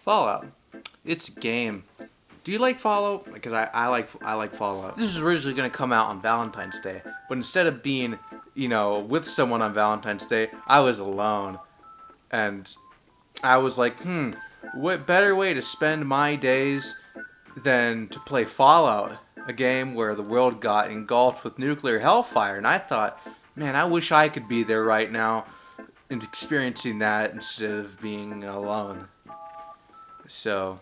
Fallout. It's a game. Do you like Fallout? Because I like Fallout. This was originally going to come out on Valentine's Day, but instead of being, with someone on Valentine's Day, I was alone. And I was like, what better way to spend my days than to play Fallout, a game where the world got engulfed with nuclear hellfire. And I thought, man, I wish I could be there right now and experiencing that instead of being alone. So,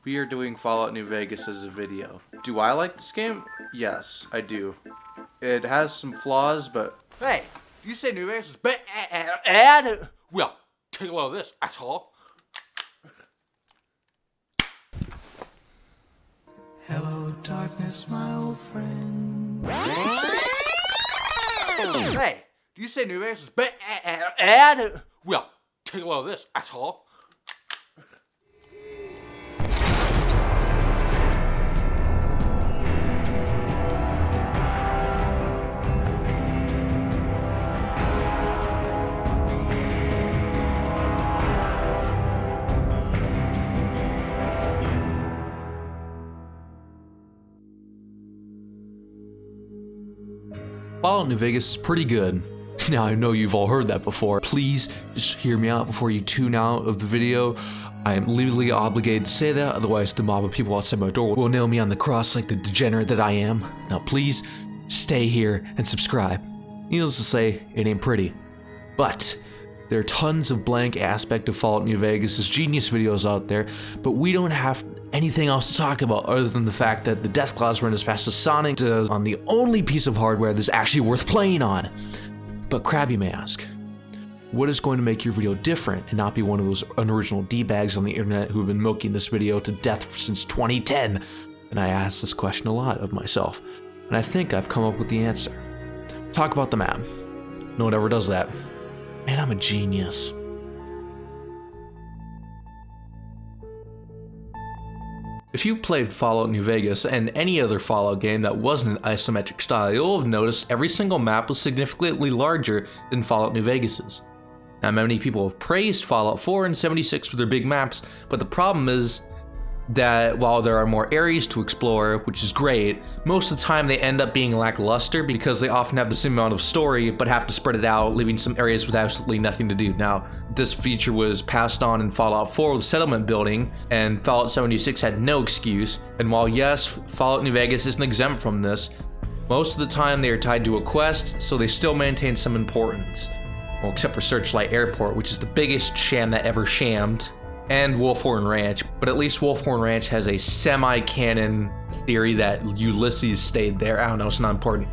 we are doing Fallout New Vegas as a video. Do I like this game? Yes, I do. It has some flaws, but... Hey, you say New Vegas is bad? Well, take a look at this, asshole. Hello, darkness, my old friend. Hey, do you say New Vegas is bad? Well, take a look at this, asshole. Fallout New Vegas is pretty good. Now, I know you've all heard that before. Please just hear me out before you tune out of the video. I am legally obligated to say that, otherwise the mob of people outside my door will nail me on the cross like the degenerate that I am. Now please, stay here and subscribe. Needless to say, it ain't pretty. But there are tons of blank aspect of Fallout New Vegas' genius videos out there, but we don't have anything else to talk about other than the fact that the Deathclaws run as fast as Sonic does on the only piece of hardware that's actually worth playing on. But Crab, you may ask, what is going to make your video different and not be one of those unoriginal D-bags on the internet who have been milking this video to death since 2010? And I ask this question a lot of myself, and I think I've come up with the answer. Talk about the map. No one ever does that. Man, I'm a genius. If you've played Fallout New Vegas and any other Fallout game that wasn't an isometric style, you'll have noticed every single map was significantly larger than Fallout New Vegas's. Now, many people have praised Fallout 4 and 76 for their big maps, but the problem is that while there are more areas to explore, which is great, most of the time they end up being lackluster because they often have the same amount of story but have to spread it out, leaving some areas with absolutely nothing to do. Now, this feature was passed on in Fallout 4 with settlement building, and Fallout 76 had no excuse. And while yes, Fallout New Vegas isn't exempt from this, most of the time they are tied to a quest, so they still maintain some importance. Well, except for Searchlight Airport, which is the biggest sham that ever shammed, and Wolfhorn Ranch, but at least Wolfhorn Ranch has a semi-canon theory that Ulysses stayed there. I don't know, it's not important.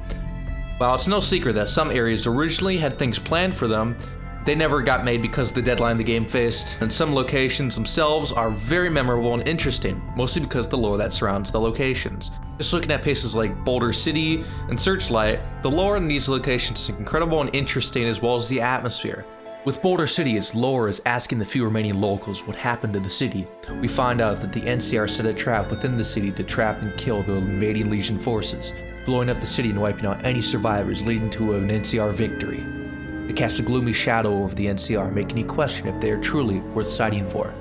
Well, it's no secret that some areas originally had things planned for them. They never got made because of the deadline the game faced, and some locations themselves are very memorable and interesting, mostly because of the lore that surrounds the locations. Just looking at places like Boulder City and Searchlight, the lore in these locations is incredible and interesting, as well as the atmosphere. With Boulder City, its lore is asking the few remaining locals what happened to the city. We find out that the NCR set a trap within the city to trap and kill the invading Legion forces, blowing up the city and wiping out any survivors, leading to an NCR victory. It casts a gloomy shadow over the NCR, making you question if they are truly worth fighting for.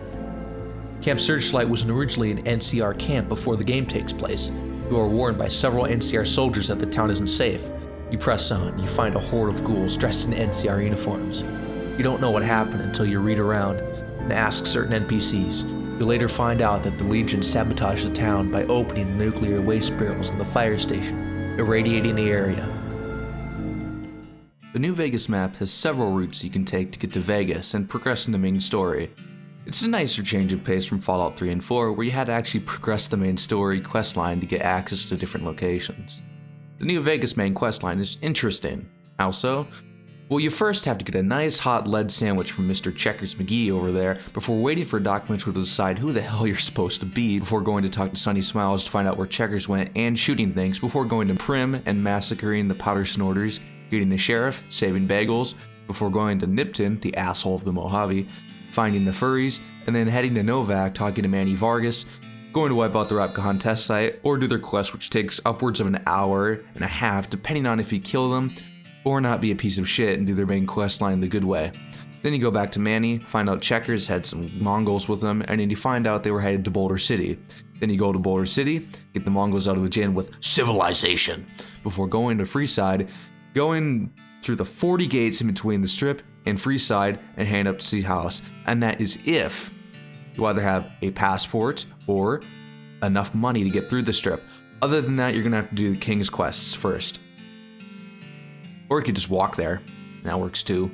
Camp Searchlight was originally an NCR camp before the game takes place. You are warned by several NCR soldiers that the town isn't safe. You press on, you find a horde of ghouls dressed in NCR uniforms. You don't know what happened until you read around and ask certain NPCs. You later find out that the Legion sabotaged the town by opening the nuclear waste barrels in the fire station, irradiating the area. The New Vegas map has several routes you can take to get to Vegas and progress in the main story. It's a nicer change of pace from Fallout 3 and 4, where you had to actually progress the main story questline to get access to different locations. The New Vegas main questline is interesting. How so? Well, you first have to get a nice hot lead sandwich from Mr. Checkers McGee over there before waiting for Doc Mitchell to decide who the hell you're supposed to be, before going to talk to Sunny Smiles to find out where Checkers went, and shooting things before going to Prim and massacring the powder snorters, getting the sheriff, saving bagels, before going to Nipton, the asshole of the Mojave, finding the furries, and then heading to Novak, talking to Manny Vargas, going to wipe out the Rapcahan test site, or do their quest, which takes upwards of an hour and a half depending on if you kill them, or not be a piece of shit and do their main quest line the good way. Then you go back to Manny, find out Checkers had some Mongols with them, and then you find out they were headed to Boulder City. Then you go to Boulder City, get the Mongols out of the jail with civilization, before going to Freeside, going through the 40 gates in between the Strip and Freeside, and heading up to Sea House. And that is if you either have a passport or enough money to get through the Strip. Other than that, you're gonna have to do the King's quests first. Or you could just walk there. That works too.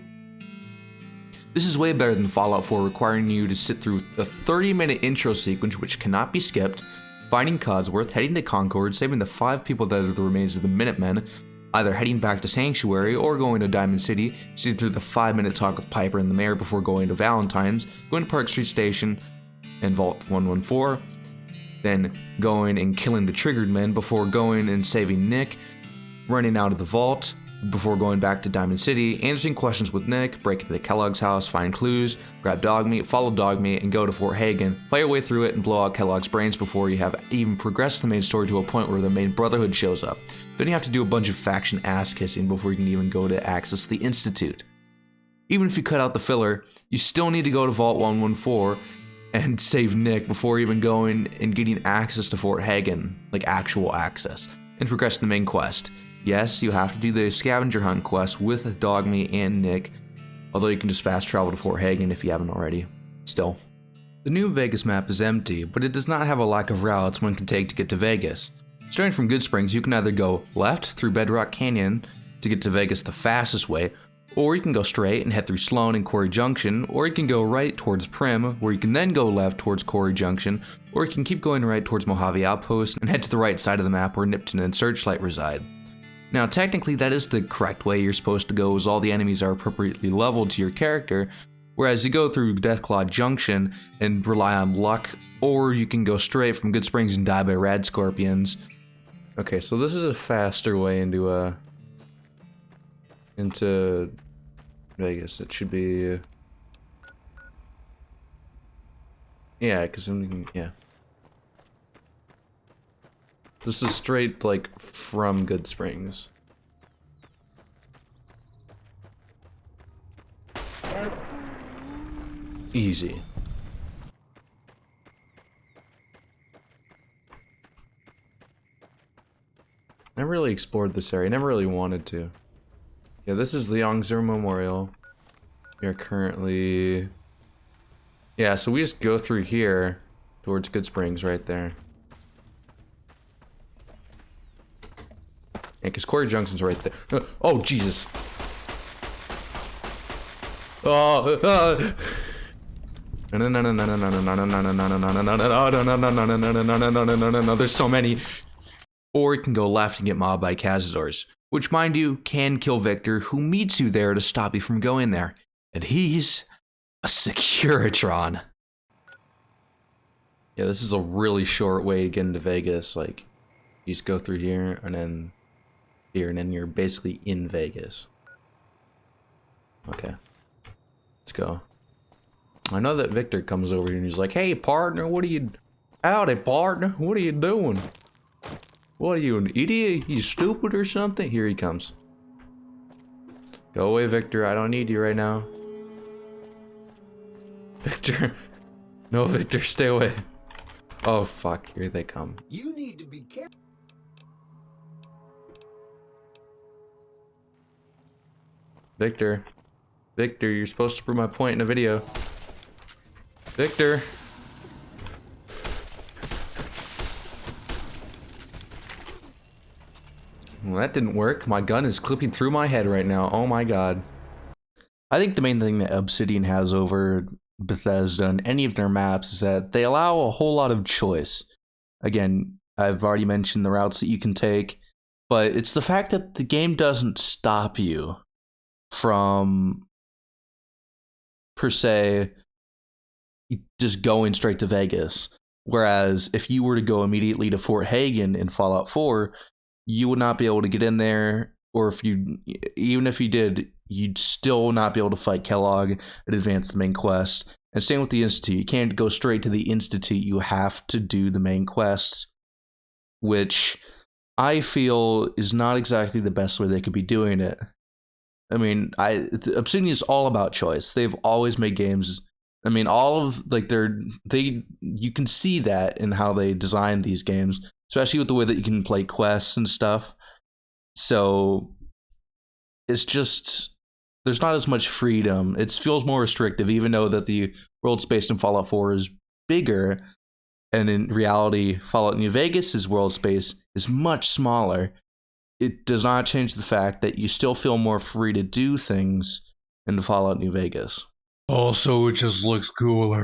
This is way better than Fallout 4, requiring you to sit through a 30-minute intro sequence which cannot be skipped, finding Codsworth, heading to Concord, saving the 5 people that are the remains of the Minutemen, either heading back to Sanctuary or going to Diamond City, sitting through the 5-minute talk with Piper and the mayor before going to Valentine's, going to Park Street Station and Vault 114, then going and killing the Triggered Men before going and saving Nick, running out of the vault, before going back to Diamond City, answering questions with Nick, break into Kellogg's house, find clues, grab Dogmeat, follow Dogmeat, and go to Fort Hagen, fight your way through it and blow out Kellogg's brains before you have even progressed the main story to a point where the main Brotherhood shows up. Then you have to do a bunch of faction ass-kissing before you can even go to access the Institute. Even if you cut out the filler, you still need to go to Vault 114 and save Nick before even going and getting access to Fort Hagen, like actual access, and progress the main quest. Yes, you have to do the scavenger hunt quest with Dogmeat and Nick, although you can just fast travel to Fort Hagen if you haven't already. Still. The New Vegas map is empty, but it does not have a lack of routes one can take to get to Vegas. Starting from Goodsprings, you can either go left through Bedrock Canyon to get to Vegas the fastest way, or you can go straight and head through Sloan and Quarry Junction, or you can go right towards Prim, where you can then go left towards Quarry Junction, or you can keep going right towards Mojave Outpost and head to the right side of the map where Nipton and Searchlight reside. Now, technically, that is the correct way you're supposed to go, as all the enemies are appropriately leveled to your character, whereas you go through Deathclaw Junction and rely on luck, or you can go straight from Goodsprings and die by rad scorpions. Okay, so this is a faster way into Vegas. It should be... yeah, because yeah. This is straight, like, from Goodsprings. Easy. Never really explored this area. Never really wanted to. Yeah, this is the Yongzhou Memorial. We are currently... yeah, so we just go through here towards Goodsprings right there. Yeah, because Quarry Junction's right there. Oh, Jesus. Oh, there's so many. Or you can go left and get mobbed by Cazadors, which, mind you, can kill Victor, who meets you there to stop you from going there. And he's a Securitron. Yeah, this is a really short way to get into Vegas. Like, you just go through here and then here, and then you're basically in Vegas. Okay, let's go. I know that Victor comes over here and he's like, "Hey, partner, what are you... howdy, partner, what are you doing? What are you, an idiot? You stupid or something?" Here he comes. Go away, Victor. I don't need you right now. Victor. No, Victor, stay away. Oh, fuck. Here they come. You need to be careful. Victor. Victor, you're supposed to prove my point in a video. Victor. Well, that didn't work. My gun is clipping through my head right now. Oh my god. I think the main thing that Obsidian has over Bethesda and any of their maps is that they allow a whole lot of choice. Again, I've already mentioned the routes that you can take, but it's the fact that the game doesn't stop you from, per se, just going straight to Vegas. Whereas if you were to go immediately to Fort Hagen in Fallout 4, you would not be able to get in there, or if you, even if you did, you'd still not be able to fight Kellogg and advance the main quest. And same with the Institute. You can't go straight to the Institute. You have to do the main quest, which I feel is not exactly the best way they could be doing it. I mean, Obsidian is all about choice. They've always made games. I mean, all of like you can see that in how they design these games, especially with the way that you can play quests and stuff. So it's just there's not as much freedom. It feels more restrictive, even though that the world space in Fallout 4 is bigger, and in reality, Fallout New Vegas' world space is much smaller. It does not change the fact that you still feel more free to do things in Fallout New Vegas. Also, it just looks cooler.